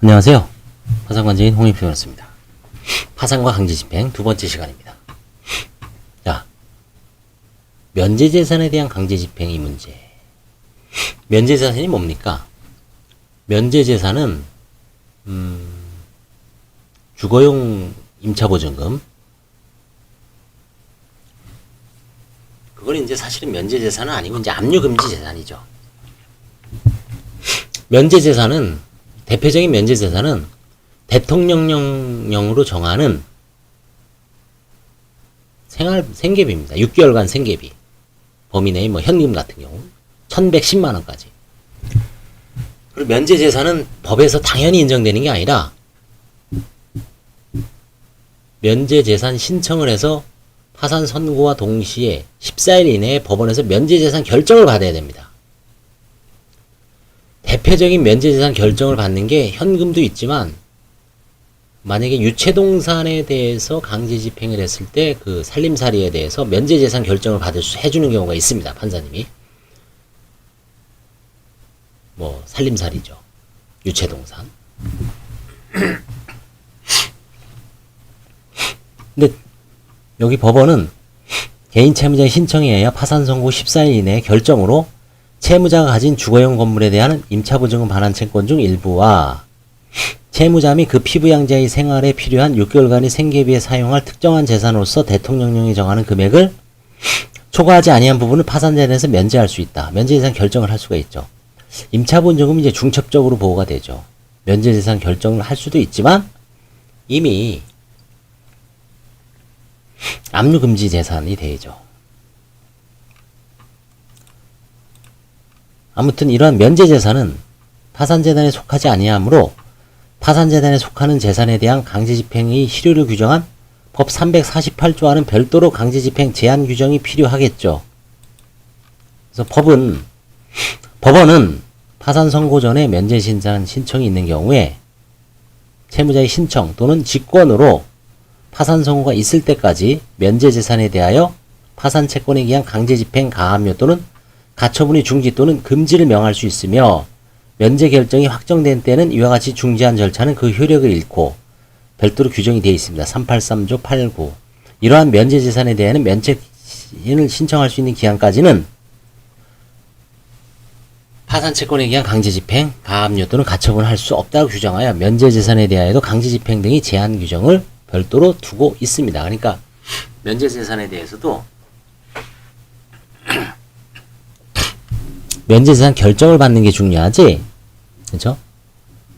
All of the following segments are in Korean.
안녕하세요. 파산관제인 홍익표였습니다. 파산과 강제집행 두 번째 시간입니다. 자, 면제재산에 대한 강제집행이 문제. 면제재산이 뭡니까? 면제재산은 주거용 임차보증금. 그건 이제 사실은 면제재산은 아니고 이제 압류금지재산이죠. 면제재산은 대표적인 면제재산은 대통령령으로 정하는 생계비입니다. 6개월간 생계비. 범위 내의 뭐 현금 같은 경우 1110만원까지. 그리고 면제재산은 법에서 당연히 인정되는 게 아니라 면제재산 신청을 해서 파산 선고와 동시에 14일 이내에 법원에서 면제재산 결정을 받아야 됩니다. 대표적인 면제재산 결정을 받는 게 현금도 있지만 만약에 유체동산에 대해서 강제집행을 했을 때 그 살림살이에 대해서 면제재산 결정을 해주는 경우가 있습니다. 판사님이. 뭐 살림살이죠. 유체동산. 근데 여기 법원은 개인 채무자의 신청에 의하여 파산 선고 14일 이내의 결정으로 채무자가 가진 주거용 건물에 대한 임차보증금 반환 채권 중 일부와 채무자 및 그 피부양자의 생활에 필요한 6개월간의 생계비에 사용할 특정한 재산으로서 대통령령이 정하는 금액을 초과하지 아니한 부분을 파산재단에서 면제할 수 있다. 면제재산 결정을 할 수가 있죠. 임차보증금은 이제 중첩적으로 보호가 되죠. 면제재산 결정을 할 수도 있지만 이미 압류금지 재산이 되죠. 아무튼 이러한 면제재산은 파산재단에 속하지 아니하므로 파산재단에 속하는 재산에 대한 강제집행의 실효를 규정한 법 348조와는 별도로 강제집행 제한 규정이 필요하겠죠. 그래서 법원은 파산 선고 전에 면제재산 신청이 있는 경우에 채무자의 신청 또는 직권으로 파산 선고가 있을 때까지 면제재산에 대하여 파산 채권에 의한 강제집행 가압류 또는 가처분의 중지 또는 금지를 명할 수 있으며 면제 결정이 확정된 때는 이와 같이 중지한 절차는 그 효력을 잃고 별도로 규정이 되어 있습니다. 383조 89. 이러한 면제재산에 대한 면제인을 신청할 수 있는 기한까지는 파산 채권에 의한 강제집행, 가압류 또는 가처분을 할 수 없다고 규정하여 면제재산에 대하여도 강제집행 등의 제한 규정을 별도로 두고 있습니다. 그러니까 면제재산에 대해서도 면제재산 결정을 받는 게 중요하지, 그렇죠?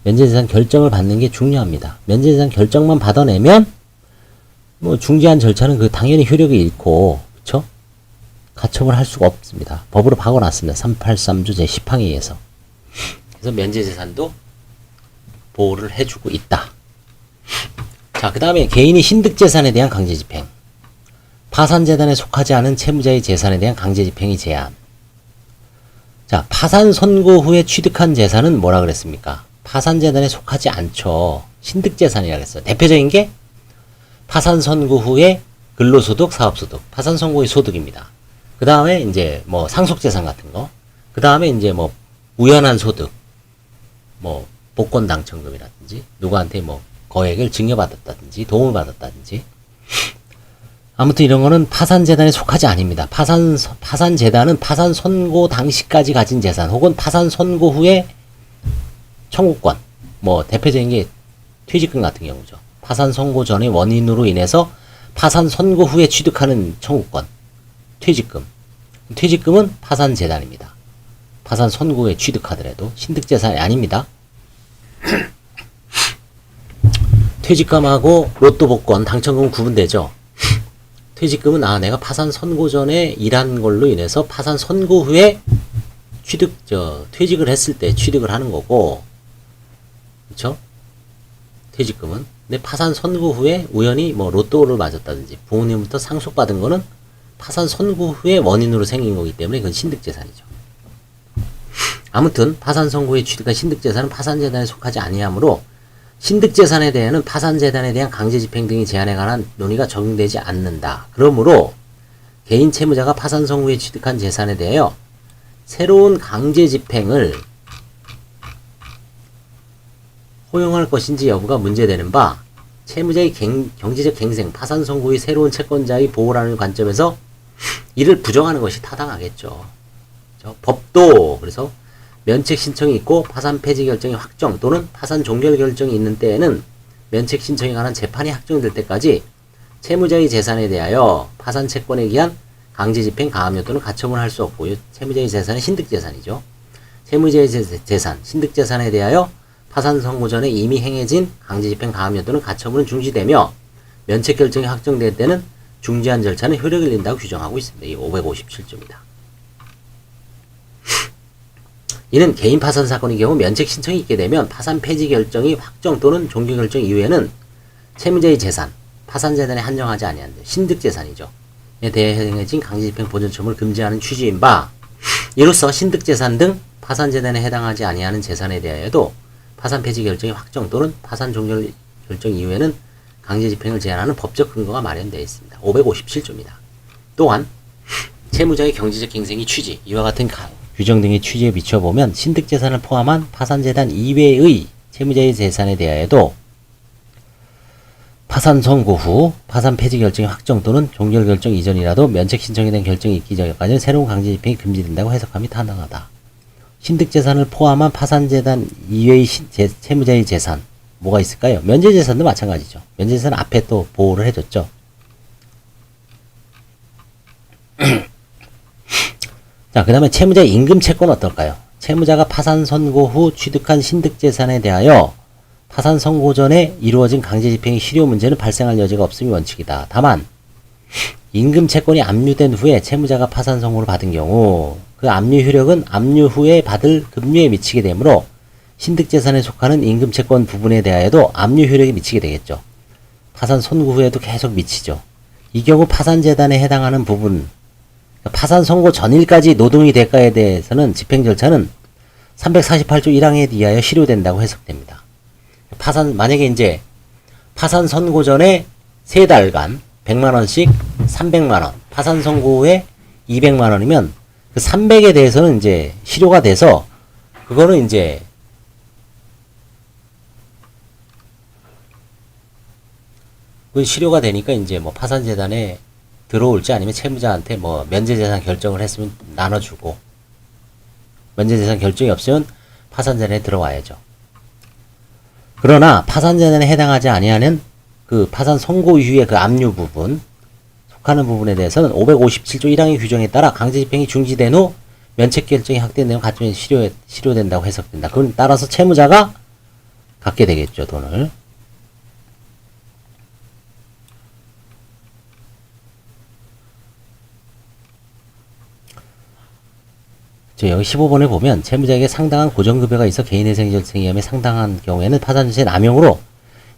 면제재산 결정을 받는 게 중요합니다. 면제재산 결정만 받아내면 뭐 중지한 절차는 그 당연히 효력을 잃고, 그렇죠? 가처분을 할 수가 없습니다. 법으로 박아놨습니다. 383조 제10항에 의해서. 그래서 면제재산도 보호를 해주고 있다. 자, 그 다음에 개인의 신득재산에 대한 강제집행. 파산재단에 속하지 않은 채무자의 재산에 대한 강제집행의 제한. 자, 파산 선고 후에 취득한 재산은 뭐라 그랬습니까? 파산재단에 속하지 않죠. 신득재산이라고 했어요. 대표적인 게 파산 선고 후에 근로소득, 사업소득, 파산 선고의 소득입니다. 그 다음에 이제 뭐 상속재산 같은 거. 그 다음에 이제 뭐 우연한 소득, 뭐 복권 당첨금이라든지, 누구한테 뭐 거액을 증여받았다든지, 도움을 받았다든지. 아무튼 이런 거는 파산재단에 속하지 아닙니다. 파산재단은 파산 선고 당시까지 가진 재산 혹은 파산 선고 후에 청구권, 뭐 대표적인 게 퇴직금 같은 경우죠. 파산 선고 전의 원인으로 인해서 파산 선고 후에 취득하는 청구권, 퇴직금. 퇴직금은 파산재단입니다. 파산 선고에 취득하더라도 신득재산이 아닙니다. 퇴직금하고 로또 복권, 당첨금은 구분되죠. 퇴직금은 내가 파산 선고 전에 일한 걸로 인해서 파산 선고 후에 퇴직을 했을 때 취득을 하는 거고, 그쵸? 퇴직금은. 근데 파산 선고 후에 우연히 뭐 로또를 맞았다든지 부모님부터 상속받은 거는 파산 선고 후에 원인으로 생긴 거기 때문에 그건 신득재산이죠. 아무튼 파산 선고에 취득한 신득재산은 파산재단에 속하지 아니하므로 신득재산에 대해서는 파산재단에 대한 강제집행 등의 제한에 관한 논의가 적용되지 않는다. 그러므로 개인 채무자가 파산 선고에 취득한 재산에 대하여 새로운 강제집행을 허용할 것인지 여부가 문제되는 바 채무자의 경제적 갱생, 파산 선고의 새로운 채권자의 보호라는 관점에서 이를 부정하는 것이 타당하겠죠. 법도 그래서 면책 신청이 있고 파산 폐지 결정이 확정 또는 파산 종결 결정이 있는 때에는 면책 신청에 관한 재판이 확정될 때까지 채무자의 재산에 대하여 파산 채권에 기한 강제 집행, 가압류 또는 가처분을 할 수 없고, 채무자의 재산은 신득재산이죠. 채무자의 재산, 신득재산에 대하여 파산 선고 전에 이미 행해진 강제 집행, 가압류 또는 가처분은 중지되며 면책 결정이 확정될 때는 중지한 절차는 효력을 잃는다고 규정하고 있습니다. 이 557조입니다. 이는 개인 파산 사건의 경우 면책 신청이 있게 되면 파산 폐지 결정이 확정 또는 종결 결정 이후에는 채무자의 재산, 파산 재단에 한정하지 아니한 신득 재산이죠. 에 대해 행해진 강제 집행 보전 처분을 금지하는 취지인 바, 이로써 신득 재산 등 파산 재단에 해당하지 아니하는 재산에 대하여도 파산 폐지 결정이 확정 또는 파산 종결 결정 이후에는 강제 집행을 제한하는 법적 근거가 마련되어 있습니다. 557조입니다. 또한 채무자의 경제적 갱생의 취지, 이와 같은 규정 등의 취지에 비춰보면 신득재산을 포함한 파산재단 이외의 채무자의 재산에 대하여도 파산 선고 후 파산 폐지 결정이 확정 또는 종결 결정 이전이라도 면책 신청에 대한 결정이 있기 전까지는 새로운 강제 집행이 금지된다고 해석함이 타당하다. 신득재산을 포함한 파산재단 이외의 채무자의 재산 뭐가 있을까요? 면제재산도 마찬가지죠. 면제재산 앞에 또 보호를 해줬죠. 자, 그 다음에 채무자의 임금채권 어떨까요? 채무자가 파산 선고 후 취득한 신득재산에 대하여 파산 선고 전에 이루어진 강제집행의 실효 문제는 발생할 여지가 없음이 원칙이다. 다만 임금채권이 압류된 후에 채무자가 파산 선고를 받은 경우 그 압류 효력은 압류 후에 받을 급류에 미치게 되므로 신득재산에 속하는 임금채권 부분에 대하여도 압류 효력이 미치게 되겠죠. 파산 선고 후에도 계속 미치죠. 이 경우 파산재단에 해당하는 부분, 파산 선고 전일까지 노동의 대가에 대해서는 집행 절차는 348조 1항에 의하여 실효된다고 해석됩니다. 만약에 이제 파산 선고 전에 3달간 100만원씩 300만원, 파산 선고 후에 200만원이면 그 300에 대해서는 이제 실효가 돼서 그거는 이제 그 실효가 되니까 이제 뭐 파산재단에 들어올지 아니면 채무자한테 뭐 면제재산 결정을 했으면 나눠주고, 면제재산 결정이 없으면 파산재단에 들어와야죠. 그러나 파산재단에 해당하지 아니하는 그 파산 선고 이후의 그 압류 부분, 속하는 부분에 대해서는 557조 1항의 규정에 따라 강제집행이 중지된 후 면책 결정이 확대된 내용 가점이 실효된다고 해석된다. 그건 따라서 채무자가 갖게 되겠죠, 돈을. 여기 15번에 보면 채무자에게 상당한 고정급여가 있어 개인회생 절차에 의하면 상당한 경우에는 파산전세 남용으로,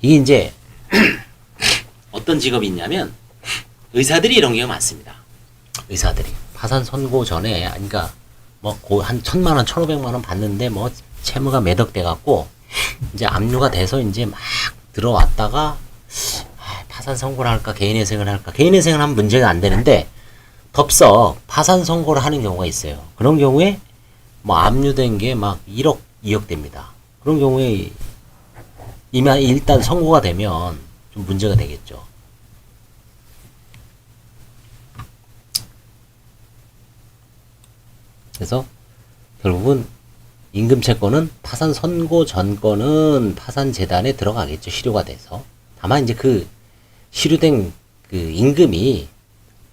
이게 이제 어떤 직업이 있냐면 의사들이 이런 경우가 많습니다. 의사들이 파산 선고 전에 그러니까 뭐 한 1,000만원 1,500만원 받는데 뭐 채무가 매덕돼 갖고 이제 압류가 돼서 이제 막 들어왔다가 파산 선고를 할까 개인회생을 할까, 개인회생을 하면 문제가 안 되는데 덥석 파산 선고를 하는 경우가 있어요. 그런 경우에 뭐 압류된 게 막 1억, 2억 됩니다. 그런 경우에 일단 선고가 되면 좀 문제가 되겠죠. 그래서 결국은 임금채권은 파산 선고 전권은 파산재단에 들어가겠죠. 실효가 돼서. 다만 이제 그 실효된 그 임금이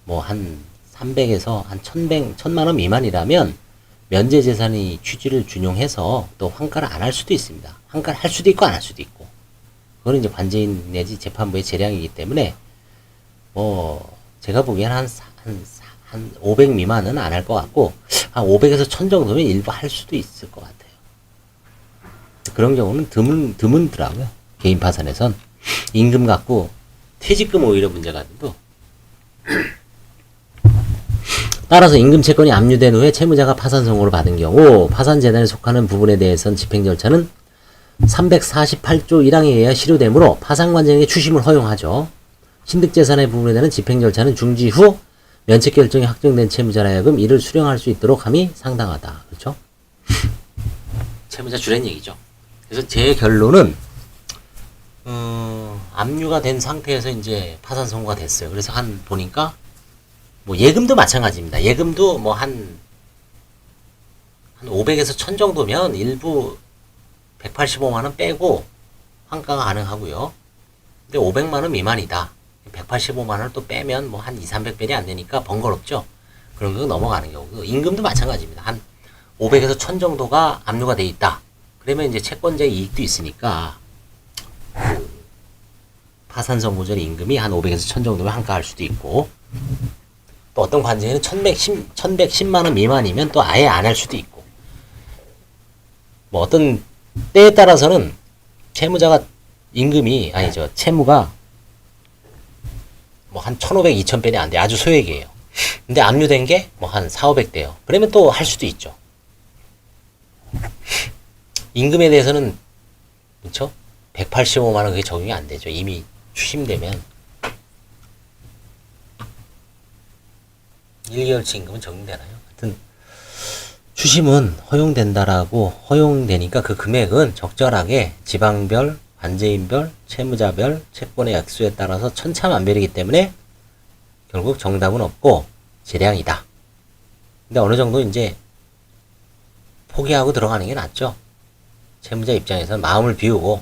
뭐 한 300에서 한 1,000만원 미만이라면 면제재산의 취지를 준용해서 또 환가를 안 할 수도 있습니다. 환가를 할 수도 있고 안 할 수도 있고. 그거는 이제 관제인 내지 재판부의 재량이기 때문에 뭐 제가 보기엔 한 500 미만은 안 할 것 같고 한 500에서 1000 정도면 일부 할 수도 있을 것 같아요. 그런 경우는 드문더라고요. 개인 파산에선 임금 갖고 퇴직금 오히려 문제가 되고. 따라서 임금채권이 압류된 후에 채무자가 파산 선고를 받은 경우 파산재단에 속하는 부분에 대해서는 집행 절차는 348조 1항에 의해 실효되므로 파산관장에게 추심을 허용하죠. 신득재산의 부분에 대한 집행 절차는 중지 후 면책 결정이 확정된 채무자라 하여금 이를 수령할 수 있도록 함이 상당하다. 그렇죠? 채무자 주란 얘기죠. 그래서 제 결론은 압류가 된 상태에서 이제 파산 선고가 됐어요. 그래서 보니까, 뭐, 예금도 마찬가지입니다. 예금도 뭐 한 500에서 1000 정도면 일부 185만원 빼고 환가가 가능하고요. 근데 500만원 미만이다. 185만원을 또 빼면 뭐 한 2, 300배이 안 되니까 번거롭죠. 그런 거 넘어가는 경우. 임금도 마찬가지입니다. 한 500에서 1000 정도가 압류가 돼 있다. 그러면 이제 채권자 이익도 있으니까 그 파산 선고 전 임금이 한 500에서 1000 정도면 환가할 수도 있고, 또 어떤 관제에는 1110만원 미만이면 또 아예 안 할 수도 있고, 뭐 어떤 때에 따라서는 채무자가 채무가 뭐 한 1500, 2000배이 안 돼. 아주 소액이에요. 근데 압류된 게 뭐 한 4, 500대요. 그러면 또 할 수도 있죠. 임금에 대해서는, 그쵸? 185만원 그게 적용이 안 되죠. 이미 추심되면. 1개월치 임금은 적용되나요? 하여튼, 추심은 허용되니까 그 금액은 적절하게 지방별, 관제인별, 채무자별, 채권의 액수에 따라서 천차만별이기 때문에 결국 정답은 없고 재량이다. 근데 어느 정도 이제 포기하고 들어가는 게 낫죠. 채무자 입장에서는 마음을 비우고,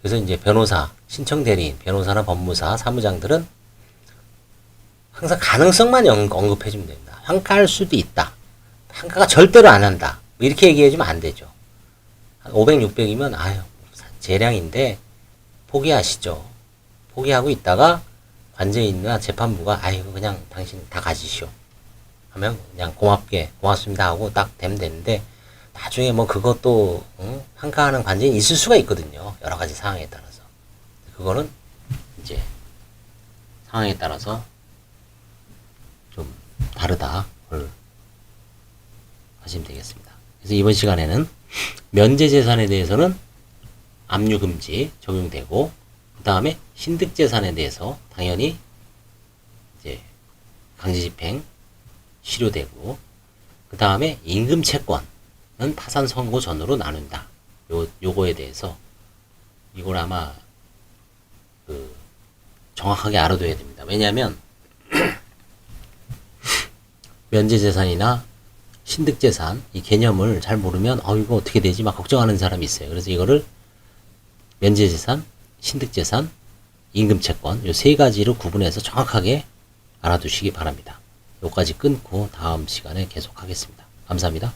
그래서 이제 변호사, 신청대리인, 변호사나 법무사, 사무장들은 항상 가능성만 언급해주면 됩니다. 환가할 수도 있다. 환가가 절대로 안 한다. 이렇게 얘기해주면 안 되죠. 한 500, 600이면 재량인데 포기하시죠. 포기하고 있다가 관제인이나 재판부가 그냥 당신 다 가지시오 하면 그냥 고맙습니다 하고 딱 되면 되는데, 나중에 뭐 그것도 환가하는 관제인이 있을 수가 있거든요. 여러 가지 상황에 따라서. 그거는 이제 상황에 따라서 좀 다르다 하시면 되겠습니다. 그래서 이번 시간에는 면제재산에 대해서는 압류금지 적용되고, 그 다음에 신득재산에 대해서 당연히 이제 강제집행 실효되고, 그 다음에 임금채권은 파산 선고 전으로 나눈다. 요거에 대해서 이걸 아마 정확하게 알아둬야 됩니다. 왜냐하면 면제재산이나 신득재산 이 개념을 잘 모르면 이거 어떻게 되지 막 걱정하는 사람이 있어요. 그래서 이거를 면제재산, 신득재산, 임금채권 요 세 가지로 구분해서 정확하게 알아두시기 바랍니다. 요까지 끊고 다음 시간에 계속하겠습니다. 감사합니다.